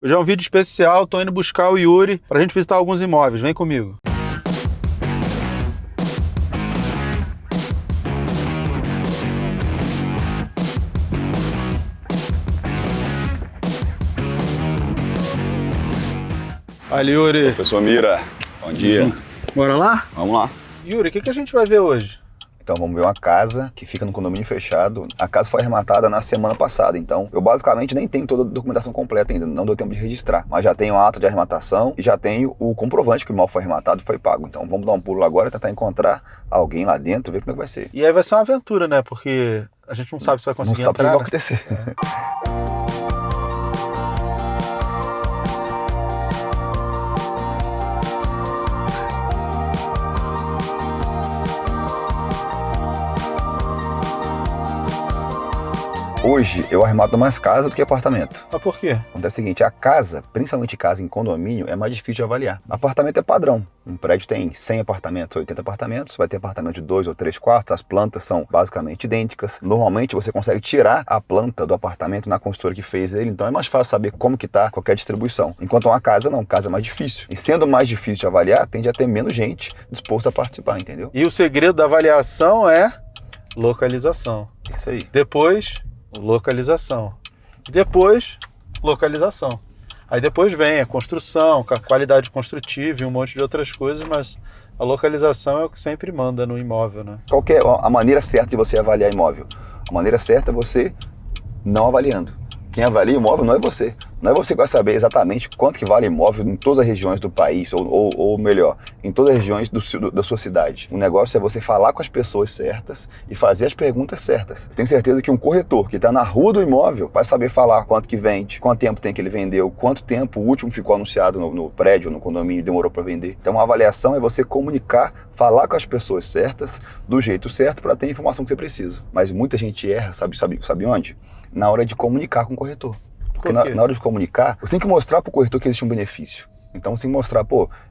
Hoje é um vídeo especial, tô indo buscar o Yuri pra gente visitar alguns imóveis. Vem comigo. Olha, Yuri. Professor Mira, bom dia. Bora lá? Vamos lá. Yuri, o que a gente vai ver hoje? Então vamos ver uma casa que fica no condomínio fechado. A casa foi arrematada na semana passada, então eu basicamente nem tenho toda a documentação completa ainda, não deu tempo de registrar. Mas já tenho a ata de arrematação e já tenho o comprovante que o imóvel foi arrematado e foi pago. Então vamos dar um pulo agora e tentar encontrar alguém lá dentro, ver como é que vai ser. E aí vai ser uma aventura, né? Porque a gente não sabe se vai conseguir Não sabe o que entrar. vai acontecer. Hoje eu arremato mais casa do que apartamento. Mas por quê? Acontece o seguinte, a casa, principalmente casa em condomínio, é mais difícil de avaliar. Apartamento é padrão. Um prédio tem 100 apartamentos, 80 apartamentos, vai ter apartamento de 2 ou 3 quartos, as plantas são basicamente idênticas. Normalmente você consegue tirar a planta do apartamento na construtora que fez ele, então é mais fácil saber como que tá qualquer distribuição. Enquanto uma casa não, casa é mais difícil. E sendo mais difícil de avaliar, tende a ter menos gente disposta a participar, entendeu? E o segredo da avaliação é localização. Isso aí. Depois, localização. Depois, localização. Aí depois vem a construção, a qualidade construtiva e um monte de outras coisas, mas a localização é o que sempre manda no imóvel, né? Qual que é a maneira certa de você avaliar imóvel? A maneira certa é você não avaliando. Quem avalia imóvel não é você. Não é você que vai saber exatamente quanto que vale imóvel em todas as regiões do país, ou melhor, em todas as regiões da sua cidade. O negócio é você falar com as pessoas certas e fazer as perguntas certas. Tenho certeza que um corretor que está na rua do imóvel vai saber falar quanto que vende, quanto tempo tem que ele vendeu, quanto tempo o último ficou anunciado no prédio, no condomínio, demorou para vender. Então a avaliação é você comunicar, falar com as pessoas certas, do jeito certo, para ter a informação que você precisa. Mas muita gente erra, sabe onde? Na hora de comunicar com o corretor. Porque na hora de comunicar, você tem que mostrar para o corretor que existe um benefício. Então você tem que mostrar,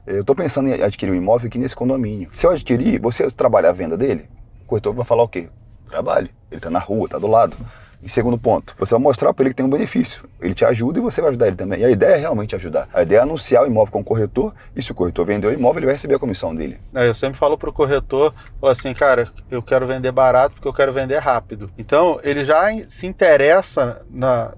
eu estou pensando em adquirir um imóvel aqui nesse condomínio. Se eu adquirir, você trabalha a venda dele, o corretor vai falar o quê? Trabalho. Ele está na rua, está do lado. Em segundo ponto, você vai mostrar para ele que tem um benefício. Ele te ajuda e você vai ajudar ele também. E a ideia é realmente ajudar. A ideia é anunciar o imóvel com o corretor, e se o corretor vendeu o imóvel, ele vai receber a comissão dele. Eu sempre falo pro corretor, falo assim, cara, eu quero vender barato porque eu quero vender rápido. Então, ele já se interessa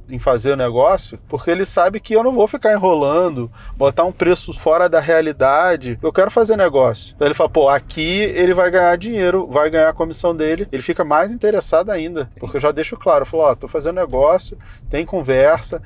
em fazer o negócio, porque ele sabe que eu não vou ficar enrolando, botar um preço fora da realidade. Eu quero fazer negócio. Então ele fala, aqui ele vai ganhar dinheiro, vai ganhar a comissão dele. Ele fica mais interessado ainda, porque eu já deixo claro. Eu falo, tô fazendo negócio, tem conversa,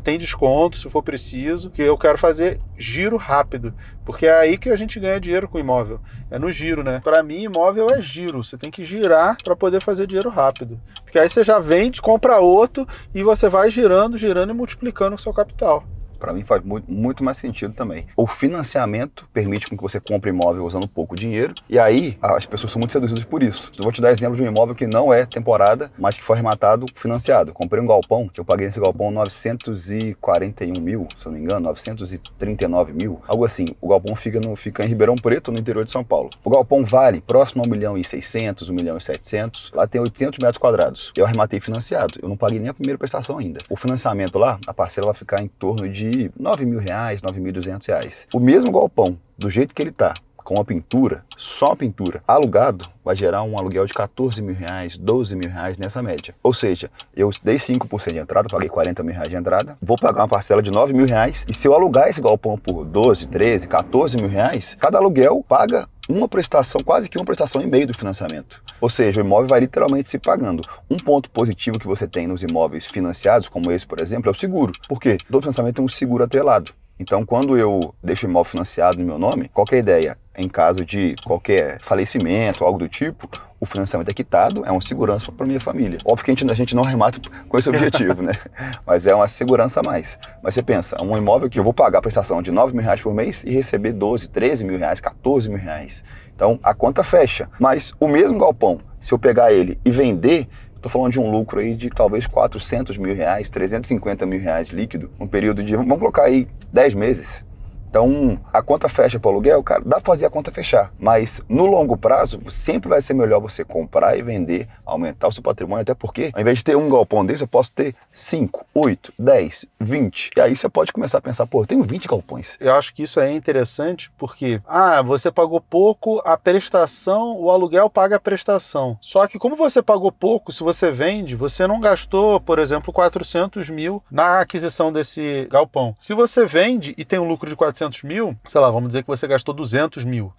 tem desconto se for preciso, que eu quero fazer giro rápido, porque é aí que a gente ganha dinheiro com imóvel, é no giro, né? Para mim, imóvel é giro, você tem que girar para poder fazer dinheiro rápido, porque aí você já vende, compra outro e você vai girando e multiplicando o seu capital. Para mim faz muito mais sentido também. O financiamento permite com que você compre imóvel usando pouco dinheiro, e aí as pessoas são muito seduzidas por isso. Eu vou te dar exemplo de um imóvel que não é temporada, mas que foi arrematado financiado. Comprei um galpão, que eu paguei nesse galpão 941 mil, se eu não me engano, 939 mil, algo assim. O galpão fica em Ribeirão Preto, no interior de São Paulo. O galpão vale próximo a 1.600.000, 1.700.000, lá tem 800 metros quadrados. Eu arrematei financiado, eu não paguei nem a primeira prestação ainda. O financiamento lá, a parcela vai ficar em torno de R$9 mil, R$9.200. O mesmo galpão, do jeito que ele tá, com a pintura, só a pintura, alugado, vai gerar um aluguel de R$14 mil, R$12 mil nessa média. Ou seja, eu dei 5% de entrada, paguei R$40 mil de entrada, vou pagar uma parcela de R$9 mil, e se eu alugar esse galpão por 12, 13, 14 mil reais, cada aluguel paga uma prestação, quase que uma prestação e meio do financiamento. Ou seja, o imóvel vai literalmente se pagando. Um ponto positivo que você tem nos imóveis financiados, como esse, por exemplo, é o seguro. Por quê? Todo financiamento tem um seguro atrelado. Então, quando eu deixo o imóvel financiado no meu nome, qual que é a ideia? Em caso de qualquer falecimento, algo do tipo, o financiamento é quitado, é uma segurança para minha família. Óbvio que a gente não arremata com esse objetivo, né? Mas é uma segurança a mais. Mas você pensa, um imóvel que eu vou pagar a prestação de R$9 mil por mês e receber 12, 13 mil reais, 14 mil reais. Então, a conta fecha. Mas o mesmo galpão, se eu pegar ele e vender, estou falando de um lucro aí de talvez R$400 mil, R$350 mil líquido, um período de, vamos colocar aí, 10 meses. Então, a conta fecha para o aluguel, cara, dá para fazer a conta fechar. Mas no longo prazo, sempre vai ser melhor você comprar e vender aumentar o seu patrimônio, até porque, ao invés de ter um galpão desse, eu posso ter 5, 8, 10, 20. E aí você pode começar a pensar, pô, eu tenho 20 galpões. Eu acho que isso é interessante porque, você pagou pouco, a prestação, o aluguel paga a prestação. Só que como você pagou pouco, se você vende, você não gastou, por exemplo, 400 mil na aquisição desse galpão. Se você vende e tem um lucro de 400 mil, sei lá, vamos dizer que você gastou 200 mil.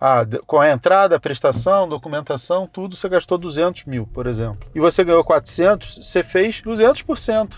Com a entrada, a prestação, documentação, tudo, você gastou 200 mil, por exemplo. E você ganhou 400, você fez 200%.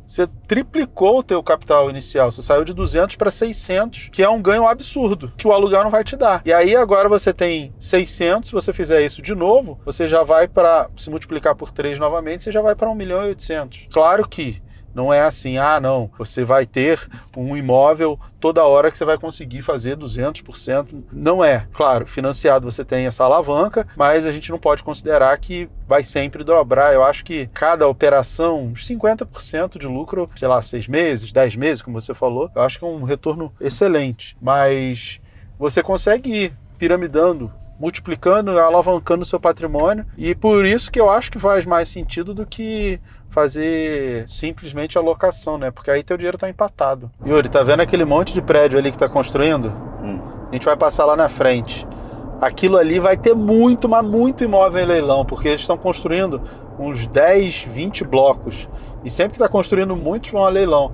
Você triplicou o teu capital inicial, você saiu de 200 para 600, que é um ganho absurdo, que o aluguel não vai te dar. E aí agora você tem 600, se você fizer isso de novo, você já vai para, se multiplicar por 3 novamente, você já vai para 1.800.000. Claro que não é assim, não, você vai ter um imóvel toda hora que você vai conseguir fazer 200%. Não é. Claro, financiado você tem essa alavanca, mas a gente não pode considerar que vai sempre dobrar. Eu acho que cada operação, uns 50% de lucro, sei lá, 6 meses, 10 meses, como você falou, eu acho que é um retorno excelente. Mas você consegue ir piramidando, multiplicando, alavancando o seu patrimônio, e por isso que eu acho que faz mais sentido do que fazer simplesmente a locação, né? Porque aí teu dinheiro tá empatado. Yuri, tá vendo aquele monte de prédio ali que tá construindo? A gente vai passar lá na frente. Aquilo ali vai ter muito, mas muito imóvel em leilão, porque eles estão construindo uns 10, 20 blocos. E sempre que está construindo muitos vão a leilão.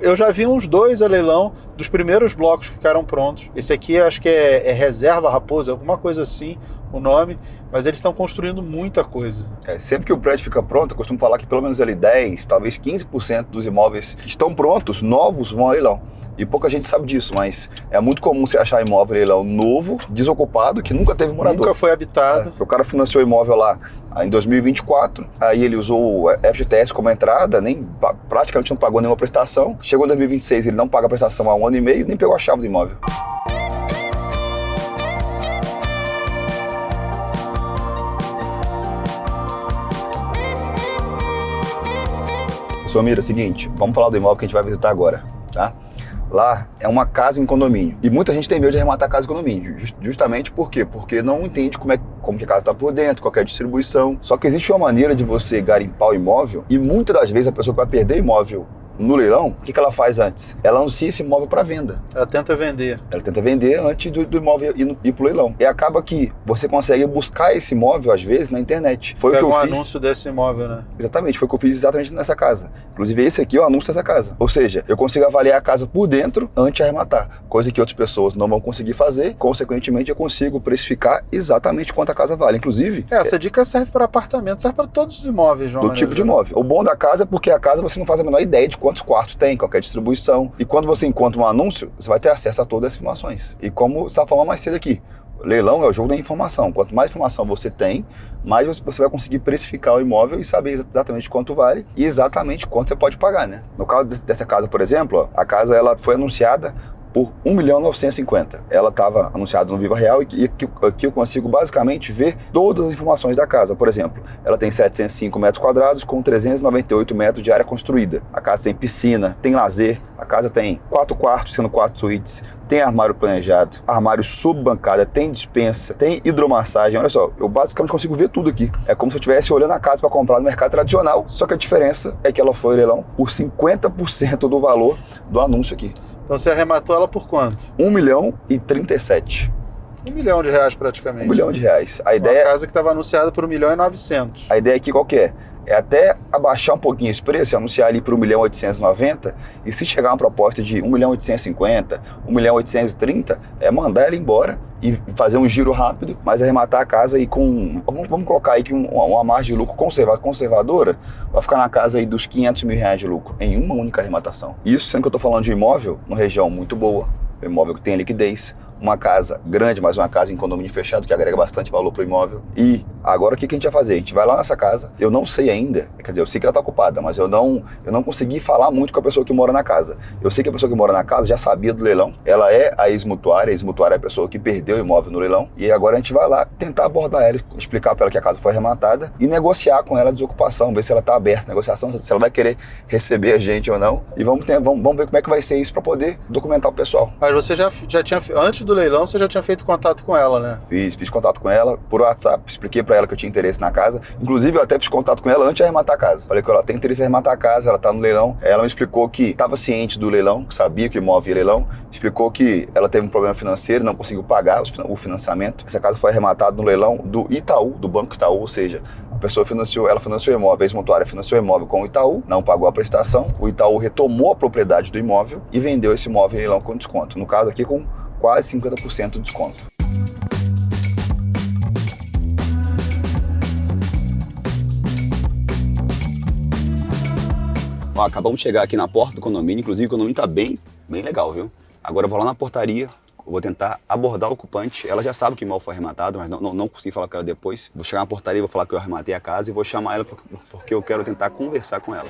Eu já vi uns 2 a leilão, dos primeiros blocos ficaram prontos. Esse aqui acho que é Reserva Raposa, alguma coisa assim o nome, mas eles estão construindo muita coisa. Sempre que o prédio fica pronto, eu costumo falar que pelo menos ali 10, talvez 15% dos imóveis que estão prontos, novos, vão a leilão. E pouca gente sabe disso, mas é muito comum você achar imóvel leilão novo, desocupado, que nunca teve morador. Nunca foi habitado. O cara financiou o imóvel lá em 2024, aí ele usou o FGTS como entrada, praticamente não pagou nenhuma prestação. Chegou em 2026, ele não paga a prestação há 1 ano e meio, nem pegou a chave do imóvel. Mira, seguinte, vamos falar do imóvel que a gente vai visitar agora, tá? Lá é uma casa em condomínio. E muita gente tem medo de arrematar a casa em condomínio. Justamente por quê? Porque não entende como que a casa está por dentro, qual é a distribuição. Só que existe uma maneira de você garimpar o imóvel, e muitas das vezes a pessoa que vai perder o imóvel no leilão, o que ela faz antes? Ela anuncia esse imóvel para venda. Ela tenta vender. Ela tenta vender antes do imóvel ir pro leilão. E acaba que você consegue buscar esse imóvel, às vezes, na internet. Foi o que eu fiz. Anúncio desse imóvel, né? Exatamente, foi o que eu fiz exatamente nessa casa. Inclusive, esse aqui é o anúncio dessa casa. Ou seja, eu consigo avaliar a casa por dentro antes de arrematar. Coisa que outras pessoas não vão conseguir fazer. Consequentemente, eu consigo precificar exatamente quanto a casa vale. Inclusive... Essa dica serve para apartamento, serve para todos os imóveis. Do tipo de imóvel. O bom da casa é porque a casa você não faz a menor ideia de quantos quartos tem, qualquer distribuição. E quando você encontra um anúncio, você vai ter acesso a todas as informações. E como você estava falando mais cedo aqui, leilão é o jogo da informação. Quanto mais informação você tem, mais você vai conseguir precificar o imóvel e saber exatamente quanto vale e exatamente quanto você pode pagar, né? No caso dessa casa, por exemplo, a casa ela foi anunciada por 1.950.000. Ela estava anunciada no Viva Real e aqui eu consigo basicamente ver todas as informações da casa. Por exemplo, ela tem 705 metros quadrados com 398 metros de área construída. A casa tem piscina, tem lazer, a casa tem 4 quartos, sendo 4 suítes, tem armário planejado, armário subbancada, tem dispensa, tem hidromassagem. Olha só, eu basicamente consigo ver tudo aqui. É como se eu estivesse olhando a casa para comprar no mercado tradicional, só que a diferença é que ela foi leilão por 50% do valor do anúncio aqui. Então você arrematou ela por quanto? 1.037.000. R$1 milhão praticamente. R$1 milhão. A ideia... Uma casa que estava anunciada por 1.900.000. A ideia aqui qual que é? É até abaixar um pouquinho esse preço, anunciar ali para 1.890.000, e se chegar uma proposta de 1.850.000, 1.830.000, é mandar ela embora e fazer um giro rápido, mas arrematar a casa aí com, vamos colocar aí que uma margem de lucro conservadora, vai ficar na casa aí dos R$500 mil de lucro, em uma única arrematação. Isso sendo que eu estou falando de um imóvel, numa região muito boa, um imóvel que tem liquidez, uma casa grande, mas uma casa em condomínio fechado, que agrega bastante valor para o imóvel. E agora o que a gente vai fazer? A gente vai lá nessa casa, eu não sei ainda, quer dizer, eu sei que ela está ocupada, mas eu não consegui falar muito com a pessoa que mora na casa. Eu sei que a pessoa que mora na casa já sabia do leilão, ela é a ex-mutuária é a pessoa que perdeu o imóvel no leilão, e agora a gente vai lá tentar abordar ela, explicar para ela que a casa foi arrematada e negociar com ela a desocupação, ver se ela está aberta, negociação, se ela vai querer receber a gente ou não, e vamos ver como é que vai ser isso para poder documentar o pessoal. Mas você já tinha, antes do leilão você já tinha feito contato com ela, né? Fiz contato com ela por WhatsApp, expliquei pra ela que eu tinha interesse na casa. Inclusive, eu até fiz contato com ela antes de arrematar a casa. Falei que ela tem interesse em arrematar a casa, ela tá no leilão. Ela me explicou que estava ciente do leilão, que sabia que o imóvel ia leilão. Explicou que ela teve um problema financeiro, não conseguiu pagar o financiamento. Essa casa foi arrematada no leilão do Itaú, do Banco Itaú, ou seja, a pessoa financiou o imóvel, a ex-mutuária financiou o imóvel com o Itaú, não pagou a prestação, o Itaú retomou a propriedade do imóvel e vendeu esse imóvel em leilão com desconto. No caso aqui, com quase 50% de desconto. Ó, acabamos de chegar aqui na porta do condomínio, inclusive o condomínio tá bem legal, viu? Agora eu vou lá na portaria, eu vou tentar abordar o ocupante. Ela já sabe que o imóvel foi arrematado, mas não consegui falar com ela depois. Vou chegar na portaria, vou falar que eu arrematei a casa e vou chamar ela porque eu quero tentar conversar com ela.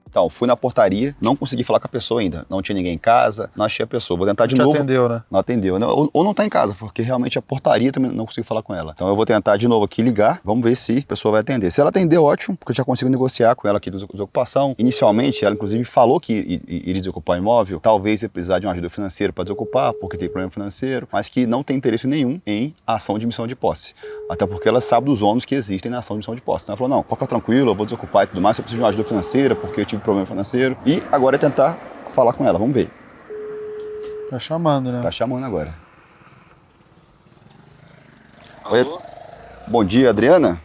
Então, fui na portaria, não consegui falar com a pessoa ainda. Não tinha ninguém em casa, não achei a pessoa. Vou tentar de novo. Não atendeu, né? Não atendeu. Ou não tá em casa, porque realmente a portaria também não consegui falar com ela. Então eu vou tentar de novo aqui ligar, vamos ver se a pessoa vai atender. Se ela atender, ótimo, porque eu já consigo negociar com ela aqui de desocupação. Inicialmente, ela inclusive falou que iria desocupar o imóvel, talvez ia precisar de uma ajuda financeira para desocupar, porque tem problema financeiro, mas que não tem interesse nenhum em ação de missão de posse. Até porque ela sabe dos ônus que existem na ação de missão de posse. Então ela falou, não, fica tranquilo, eu vou desocupar e tudo mais, eu preciso de uma ajuda financeira, porque eu tive problema financeiro. E agora é tentar falar com ela, vamos ver. Tá chamando, né? Tá chamando agora. Alô? Oi. Bom dia, Adriana?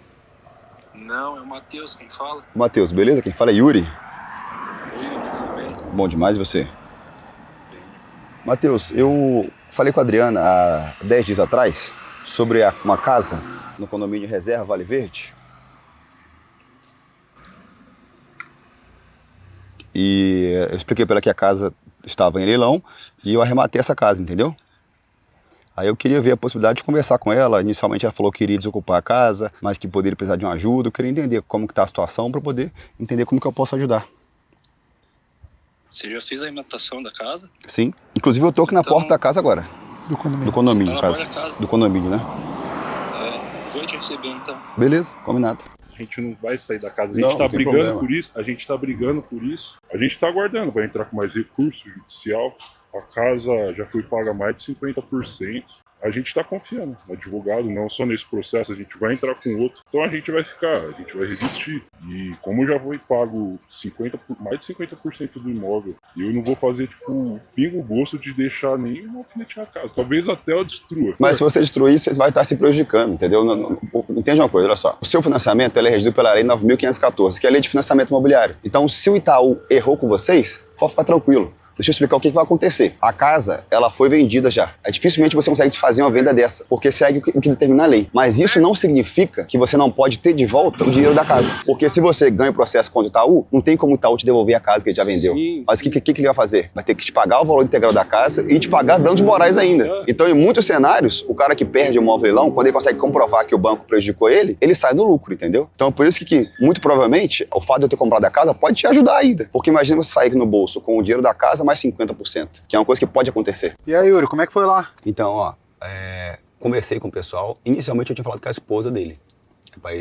Não, é o Matheus quem fala. Matheus, beleza? Quem fala é Yuri. Oi, tudo bem? Bom demais, e você? Matheus, eu falei com a Adriana há 10 dias atrás sobre uma casa no condomínio Reserva Vale Verde. E eu expliquei para ela que a casa estava em leilão e eu arrematei essa casa, entendeu? Aí eu queria ver a possibilidade de conversar com ela. Inicialmente ela falou que iria desocupar a casa, mas que poderia precisar de uma ajuda. Eu queria entender como que está a situação para poder entender como que eu posso ajudar. Você já fez a arrematação da casa? Sim. Inclusive eu tô aqui na porta da casa agora. Do condomínio. Do condomínio, no Tá na caso. porta da casa. Do condomínio, né? Vou te receber então. Beleza, combinado. A gente não vai sair da casa, a gente Não, está não tem brigando problema. por isso, a gente está aguardando para entrar com mais recurso judicial. A casa já foi paga mais de 50%. A gente está confiando no advogado, não só nesse processo, a gente vai entrar com outro. Então a gente vai resistir. E como já foi pago mais de 50% do imóvel, eu não vou fazer, pingo gosto de deixar nenhum alfinetear a casa. Talvez até eu destrua. Mas se você destruir, você vai estar se prejudicando, entendeu? Entende uma coisa, olha só. O seu financiamento ele é regido pela Lei 9.514, que é a Lei de Financiamento Imobiliário. Então, se o Itaú errou com vocês, pode ficar tranquilo. Deixa eu explicar o que vai acontecer. A casa, ela foi vendida já. Dificilmente você consegue desfazer uma venda dessa, porque segue o que determina a lei. Mas isso não significa que você não pode ter de volta o dinheiro da casa. Porque se você ganha o processo contra o Itaú, não tem como o Itaú te devolver a casa que ele já vendeu. Sim. Mas o que ele vai fazer? Vai ter que te pagar o valor integral da casa e te pagar danos morais ainda. Então, em muitos cenários, o cara que perde o imóvel leilão, quando ele consegue comprovar que o banco prejudicou ele sai no lucro, entendeu? Então, é por isso que muito provavelmente, o fato de eu ter comprado a casa pode te ajudar ainda. Porque imagina você sair no bolso com o dinheiro da casa mais 50%. Que é uma coisa que pode acontecer. E aí, Yuri, como é que foi lá? Então, ó, conversei com o pessoal. Inicialmente eu tinha falado com a esposa dele.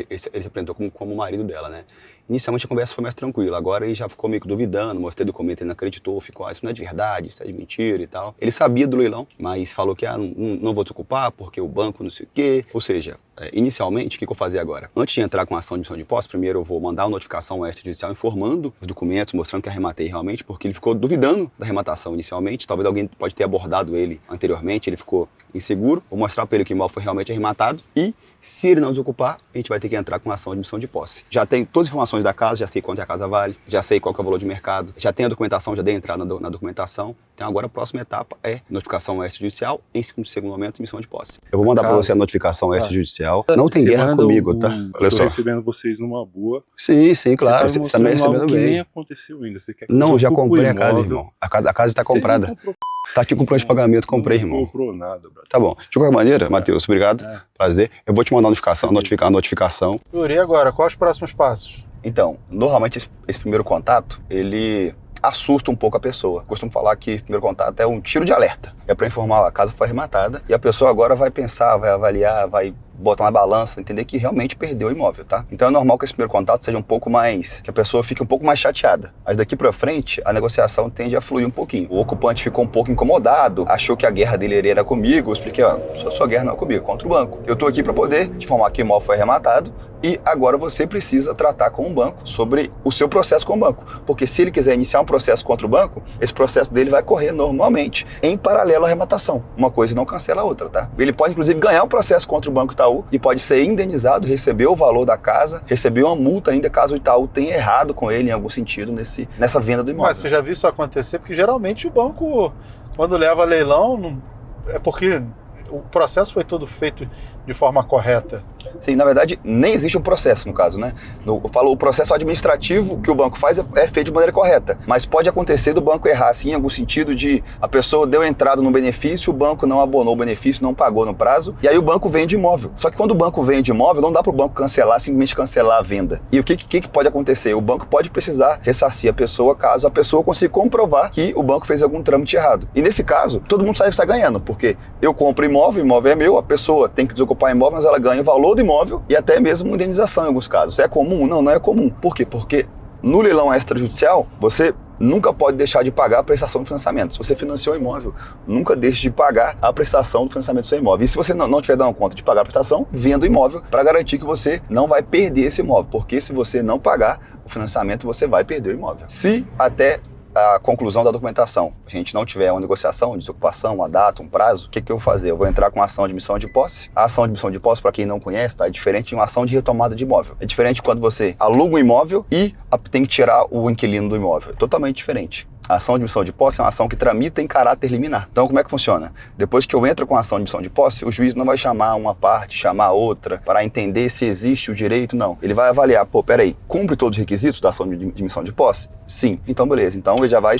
Ele se apresentou como o marido dela, né? Inicialmente a conversa foi mais tranquila, agora ele já ficou meio que duvidando, mostrei documento, ele não acreditou, ficou, isso não é de verdade, isso é de mentira e tal. Ele sabia do leilão, mas falou que não vou desocupar porque o banco não sei o quê. Ou seja, inicialmente, o que eu vou fazer agora? Antes de entrar com a ação de missão de posse, primeiro eu vou mandar uma notificação ao extrajudicial informando os documentos, mostrando que arrematei realmente, porque ele ficou duvidando da arrematação inicialmente, talvez alguém pode ter abordado ele anteriormente, ele ficou inseguro. Vou mostrar para ele que o imóvel foi realmente arrematado e, se ele não desocupar, a gente vai ter que entrar com a ação de missão de posse. Já tenho todas as informações da casa, já sei quanto a casa vale, já sei qual que é o valor de mercado, já tenho a documentação, já dei entrada na documentação. Então agora a próxima etapa é notificação ao extrajudicial, em segundo momento, missão de posse. Eu vou mandar para você a notificação ao extrajudicial. Não tem guerra comigo, tá? Olha Eu só. tô recebendo vocês numa boa. Sim, claro, Você você também recebendo que nem bem. aconteceu ainda. Você quer que Não, eu já ocupe o comprei a casa, imóvel? irmão. A casa está Você comprada. não comprou, Tá aqui com o plano de pagamento, comprei, não irmão. comprou nada, brother. Tá bom. De qualquer maneira, Matheus, obrigado. Prazer. Eu vou te mandar a notificação. Yuri, e agora? Quais os próximos passos? Então, normalmente esse primeiro contato, ele assusta um pouco a pessoa. Costumo falar que o primeiro contato é um tiro de alerta. é para informar, a casa foi arrematada e a pessoa agora vai pensar, vai avaliar, vai botar na balança, entender que realmente perdeu o imóvel, tá? Então é normal que esse primeiro contato seja um pouco mais, que a pessoa fique um pouco mais chateada. Mas daqui pra frente, a negociação tende a fluir um pouquinho. O ocupante ficou um pouco incomodado, achou que a guerra dele era comigo, eu expliquei, ó, sua guerra não é comigo, é contra o banco. Eu tô aqui para poder te informar que o imóvel foi arrematado e agora você precisa tratar com o banco sobre o seu processo com o banco. Porque se ele quiser iniciar um processo contra o banco, esse processo dele vai correr normalmente em paralelo à arrematação. Uma coisa não cancela a outra, tá? Ele pode, inclusive, ganhar um processo contra o Banco Itaú e pode ser indenizado, receber o valor da casa, receber uma multa ainda caso o Itaú tenha errado com ele em algum sentido nessa venda do imóvel. Mas você já viu isso acontecer? Porque geralmente o banco, quando leva leilão, é porque o processo foi todo feito de forma correta. Sim, na verdade, nem existe um processo no caso, né? Eu falo, o processo administrativo que o banco faz é feito de maneira correta, mas pode acontecer do banco errar, assim, em algum sentido de a pessoa deu entrada no benefício, o banco não abonou o benefício, não pagou no prazo, e aí o banco vende imóvel. Só que quando o banco vende imóvel, não dá para o banco cancelar, simplesmente cancelar a venda. E o que pode acontecer? O banco pode precisar ressarcir a pessoa caso a pessoa consiga comprovar que o banco fez algum trâmite errado. E nesse caso, todo mundo sai ganhando, porque eu compro imóvel, o imóvel é meu, a pessoa tem que desocupar imóvel, mas ela ganha o valor do imóvel e até mesmo uma indenização em alguns casos. É comum? Não, não é comum. Por quê? Porque no leilão extrajudicial, você nunca pode deixar de pagar a prestação do financiamento. Se você financiou o imóvel, nunca deixe de pagar a prestação do financiamento do seu imóvel. E se você não estiver dando conta de pagar a prestação, venda o imóvel para garantir que você não vai perder esse imóvel. Porque se você não pagar o financiamento, você vai perder o imóvel. Se até a conclusão da documentação, a gente não tiver uma negociação, desocupação, uma data, um prazo, o que eu vou fazer? Eu vou entrar com uma ação de admissão de posse. A ação de admissão de posse, para quem não conhece, tá? É diferente de uma ação de retomada de imóvel. É diferente quando você aluga um imóvel e tem que tirar o inquilino do imóvel. É totalmente diferente. A ação de admissão de posse é uma ação que tramita em caráter liminar. Então, como é que funciona? Depois que eu entro com a ação de admissão de posse, o juiz não vai chamar uma parte, chamar outra, para entender se existe o direito, não. Ele vai avaliar, peraí, cumpre todos os requisitos da ação de admissão de posse? Sim. Então, beleza. Então, ele já vai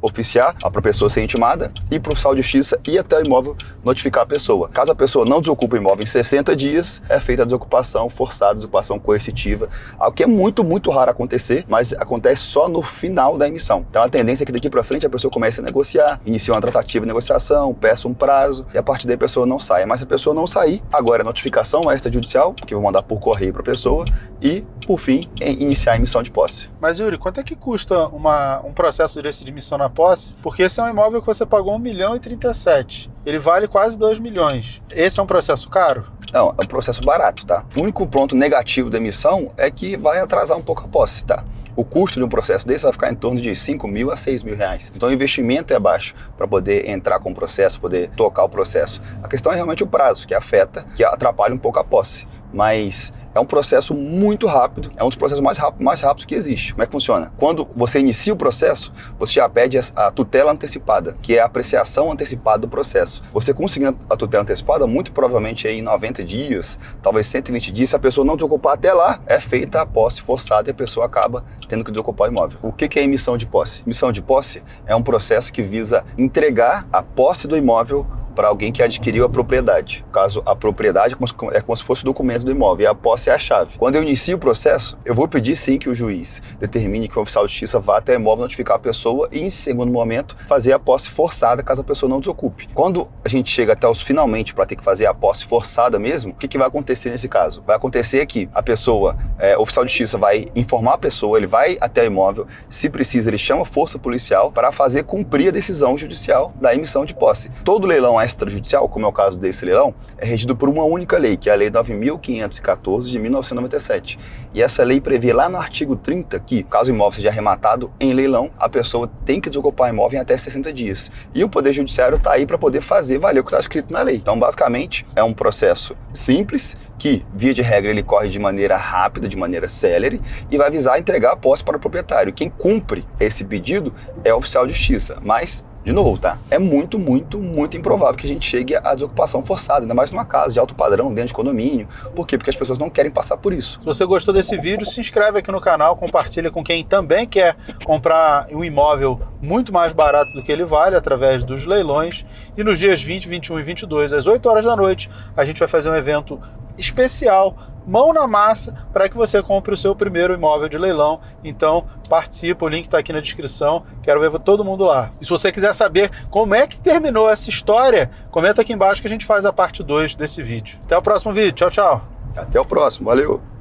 oficiar para a pessoa ser intimada e para o oficial de justiça ir até o imóvel notificar a pessoa. Caso a pessoa não desocupe o imóvel em 60 dias, é feita a desocupação forçada, desocupação coercitiva, algo que é muito, muito raro acontecer, mas acontece só no final da emissão. Então, a tendência é que daqui para frente a pessoa comece a negociar, inicia uma tratativa de negociação, peça um prazo e a partir daí a pessoa não saia. Mas se a pessoa não sair, agora é notificação extrajudicial, que eu vou mandar por correio para a pessoa e, por fim, iniciar a emissão de posse. Mas, Yuri, quanto é que custa um processo desse de emissão na posse? Porque esse é um imóvel que você pagou 1 milhão e 37. Ele vale quase 2 milhões. Esse é um processo caro? Não, é um processo barato, tá? O único ponto negativo da emissão é que vai atrasar um pouco a posse, tá? O custo de um processo desse vai ficar em torno de 5 mil a 6 mil reais. Então o investimento é baixo para poder entrar com o processo, poder tocar o processo. A questão é realmente o prazo, que afeta, que atrapalha um pouco a posse. Mas é um processo muito rápido, é um dos processos mais rápidos que existe. Como é que funciona? Quando você inicia o processo, você já pede a tutela antecipada, que é a apreciação antecipada do processo. Você conseguindo a tutela antecipada, muito provavelmente aí em 90 dias, talvez 120 dias, se a pessoa não desocupar até lá, é feita a posse forçada e a pessoa acaba tendo que desocupar o imóvel. O que é emissão de posse? Emissão de posse é um processo que visa entregar a posse do imóvel para alguém que adquiriu a propriedade. No caso, a propriedade é como se fosse o documento do imóvel e a posse é a chave. Quando eu inicio o processo, eu vou pedir sim que o juiz determine que o oficial de justiça vá até o imóvel notificar a pessoa e, em segundo momento, fazer a posse forçada caso a pessoa não desocupe. Quando a gente chega até os finalmente para ter que fazer a posse forçada mesmo, o que vai acontecer nesse caso? Vai acontecer que a pessoa, o oficial de justiça vai informar a pessoa, ele vai até o imóvel, se precisa, ele chama a força policial para fazer cumprir a decisão judicial da emissão de posse. Todo leilão extrajudicial, como é o caso desse leilão, é regido por uma única lei, que é a Lei 9.514 de 1997. E essa lei prevê lá no artigo 30 que, caso o imóvel seja arrematado em leilão, a pessoa tem que desocupar o imóvel em até 60 dias. E o Poder Judiciário está aí para poder fazer valer o que está escrito na lei. Então, basicamente, é um processo simples, que, via de regra, ele corre de maneira rápida, de maneira célere, e vai visar entregar a posse para o proprietário. Quem cumpre esse pedido é o oficial de justiça, mas de novo, tá? É muito, muito, muito improvável que a gente chegue à desocupação forçada, ainda mais numa casa de alto padrão, dentro de condomínio. Por quê? Porque as pessoas não querem passar por isso. Se você gostou desse vídeo, se inscreve aqui no canal, compartilha com quem também quer comprar um imóvel muito mais barato do que ele vale, através dos leilões. E nos dias 20, 21 e 22, às 8 horas da noite, a gente vai fazer um evento especial mão na massa para que você compre o seu primeiro imóvel de leilão. Então, participa, o link está aqui na descrição. Quero ver todo mundo lá. E se você quiser saber como é que terminou essa história, comenta aqui embaixo que a gente faz a parte 2 desse vídeo. Até o próximo vídeo. Tchau, tchau. Até o próximo. Valeu!